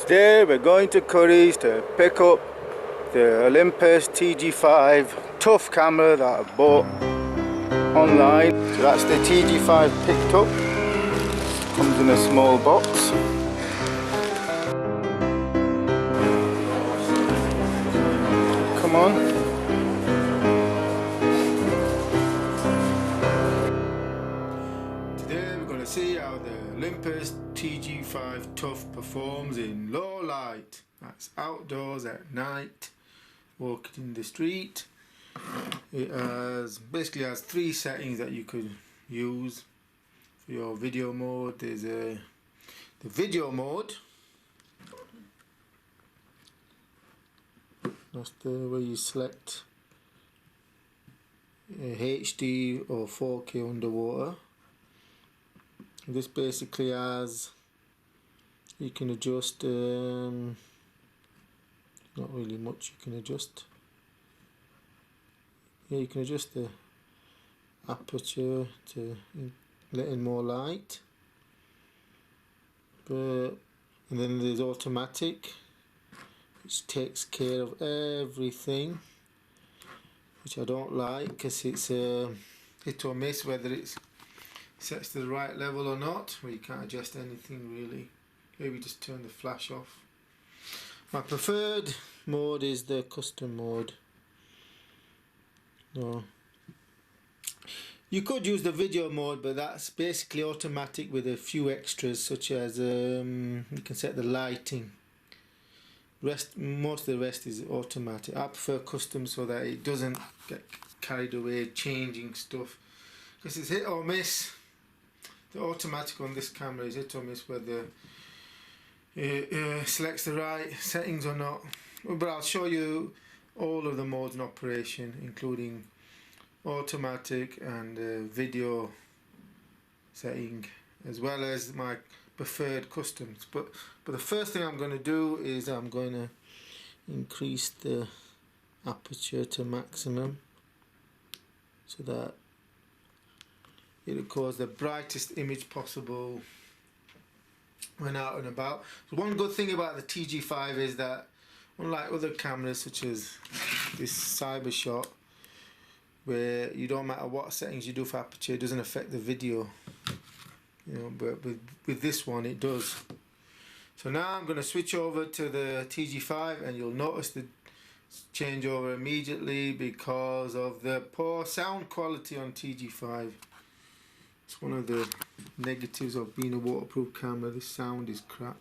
Today we're going to Curry's to pick up the Olympus TG-5 tough camera that I bought online. So that's the TG-5 picked up. Comes in a small box. Come on. Today we're going to see how the Olympus TG-5 Tough performs in low light. That's outdoors at night, walking in the street. It basically has three settings that you could use for your video mode. There's the video mode. That's the way you select HD or 4K underwater. This basically has, you can adjust, not really much you can adjust. Yeah, you can adjust the aperture to let in more light. And then there's automatic, which takes care of everything, which I don't like because it's hit or miss whether it's sets to the right level or not, where you can't adjust anything really. Maybe just turn the flash off. My preferred mode is the custom mode. No, you could use the video mode, but that's basically automatic with a few extras, such as you can set the lighting. Most of the rest is automatic. I prefer custom so that it doesn't get carried away changing stuff, because it's hit or miss. The automatic on this camera is hit or miss whether it selects the right settings or not. But I'll show you all of the modes in operation, including automatic and video setting, as well as my preferred customs. But the first thing I'm going to do is I'm going to increase the aperture to maximum so that it records the brightest image possible when out and about. So one good thing about the TG-5 is that, unlike other cameras such as this CyberShot, where you don't matter what settings you do for aperture, it doesn't affect the video, you know, but with this one it does. So now I'm going to switch over to the TG-5, and you'll notice the changeover immediately because of the poor sound quality on TG-5. It's one of the negatives of being a waterproof camera. This sound is crap.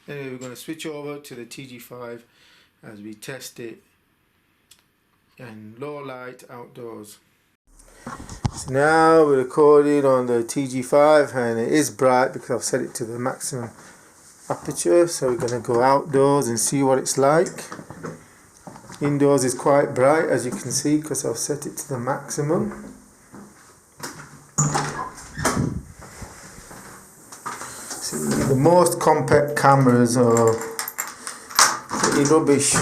Anyway, we're going to switch over to the TG-5 as we test it in low light outdoors. So now we're recording on the TG-5, and it is bright because I've set it to the maximum aperture. So we're going to go outdoors and see what it's like. Indoors is quite bright, as you can see, because I've set it to the maximum. The most compact cameras are pretty rubbish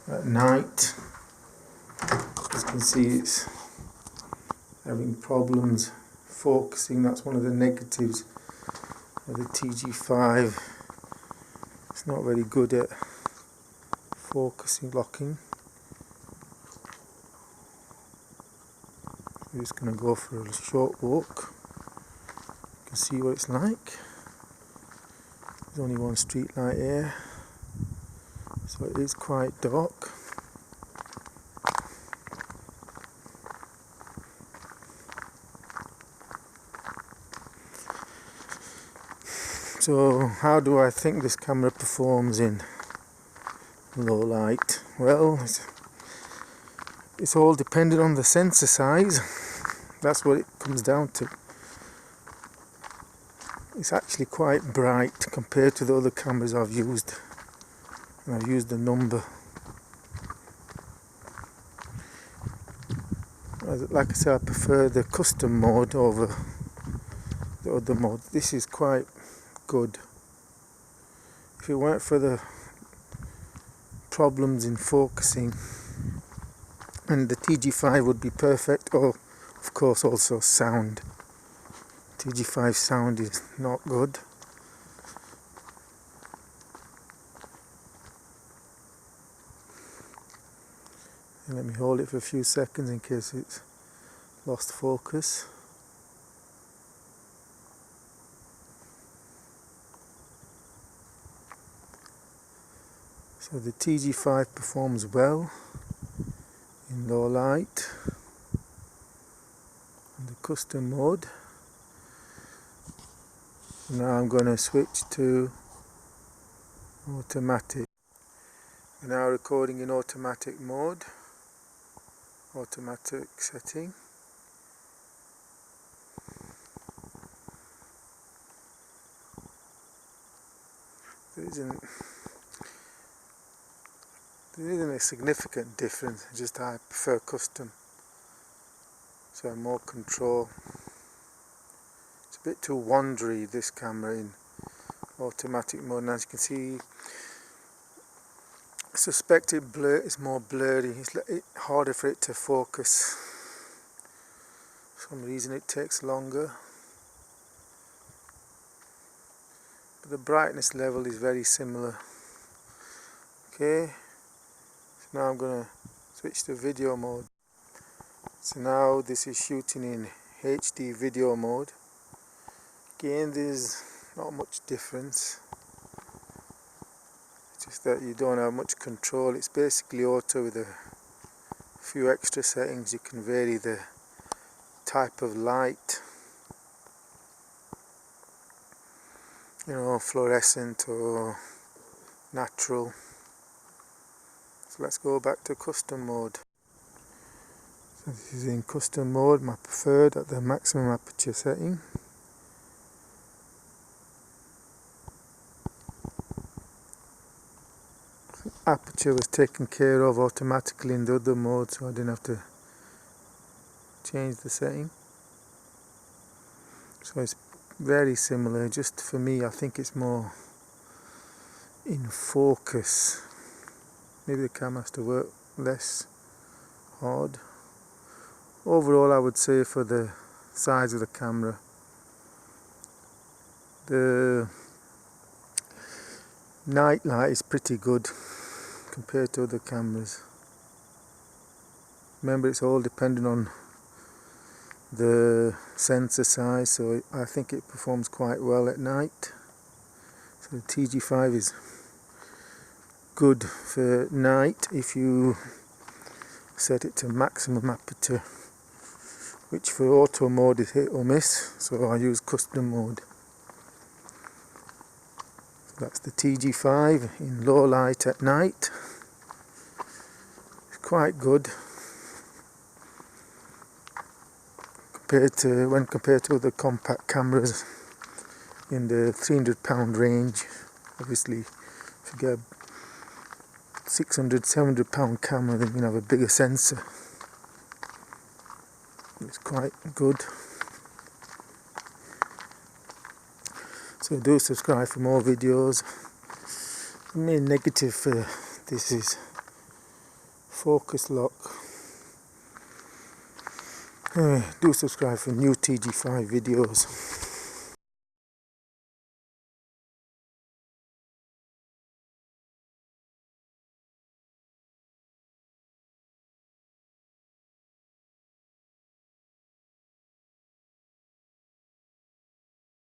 at night. As you can see, it's having problems focusing. That's one of the negatives of the TG-5. It's not very good at focusing, locking. We're just going to go for a short walk. You can see what it's like. There's only one street light here, so it is quite dark. So how do I think this camera performs in low light? Well, it's all dependent on the sensor size. That's what it comes down to. It's actually quite bright compared to the other cameras I've used, and I've used the number. Like I said, I prefer the custom mode over the other mode. This is quite good. If it weren't for the problems in focusing, and the TG-5 would be perfect. Oh, of course, also sound. TG-5 sound is not good. And let me hold it for a few seconds in case it's lost focus. So the TG-5 performs well in low light in the custom mode. Now I'm going to switch to automatic. We're now recording in automatic mode, automatic setting. There isn't a significant difference, just I prefer custom, so more control. It's a bit too wandery, this camera, in automatic mode, and as you can see, I suspect it's more blurry, it's harder for it to focus. For some reason it takes longer, but the brightness level is very similar. Okay, so now I'm going to switch to video mode. So now this is shooting in HD video mode. Again, there's not much difference, it's just that you don't have much control. It's basically auto with a few extra settings. You can vary the type of light, you know, fluorescent or natural. So let's go back to custom mode. So this is in custom mode, my preferred, at the maximum aperture setting. Aperture was taken care of automatically in the other mode, so I didn't have to change the setting. So it's very similar, just for me I think it's more in focus. Maybe the camera has to work less hard. Overall, I would say for the size of the camera, the night light is pretty good compared to other cameras. Remember, it's all dependent on the sensor size, so I think it performs quite well at night. So the TG-5 is good for night if you set it to maximum aperture, which for auto mode is hit or miss, so I use custom mode. That's the TG-5 in low light at night. It's quite good when compared to other compact cameras in the £300 range. Obviously, if you get a £600, £700 camera, then you can have a bigger sensor. It's quite good. So do subscribe for more videos. The main negative for this is focus lock. Anyway, do subscribe for new TG-5 videos.